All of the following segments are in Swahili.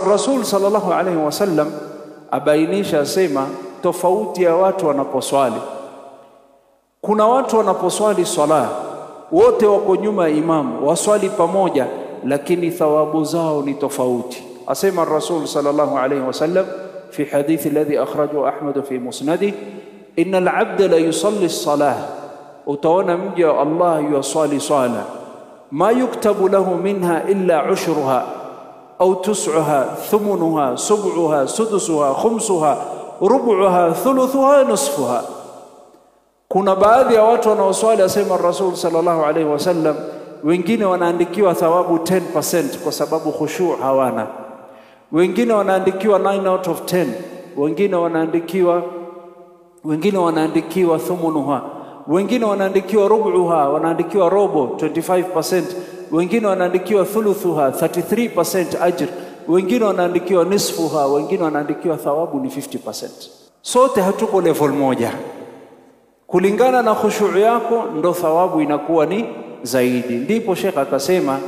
Rasul sallallahu alaihi wasallam abainisha asema tofauti ya watu wanaposwali. Kuna watu wanaposwali swala wote wako nyuma ya imam, waswali pamoja lakini thawabu zao ni tofauti. Asema Rasul sallallahu alaihi wasallam fi hadithi alladhi akhrajahu Ahmad fi musnadi, innal abda la yusalli as-salah, utaona mja wa Allah yusali swala, ma yuktabu lahu minha illa ushruha au tus'uha thumunuha sub'uha sudusuha khumsuha rubu'uha thuluthuha nusfuha. Kuna baadhi ya watu wanaoswali, asema Rasul sallallahu alaihi wasallam, wengine wanaandikiwa thawabu 10% kwa sababu khushu' hawana, wengine wanaandikiwa 9 out of 10, wengine wanaandikiwa thumunuha, wengine wanaandikiwa rubu'uha, wanaandikiwa robo 25%, wengine wanaandikiwa thuluthuha 33% ajr, wengine wanaandikiwa nisfuha, wengine wanaandikiwa thawabu ni 50%. Sote hatuko level moja. Kulingana na khushu' yako ndo thawabu inakuwa ni zaidi. Ndipo Sheikh akasema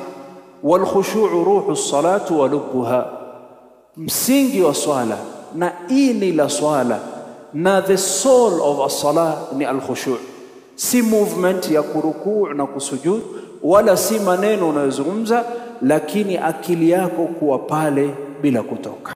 wal khushu'u ruhu salatu wa lubbuha, msingi wa swala na ini la swala na the soul of as-salah ni al-khushu'. Si movement ya kurukuu na kusujud, wala si maneno unayozungumza, lakini akili yako kuwa pale bila kutoka.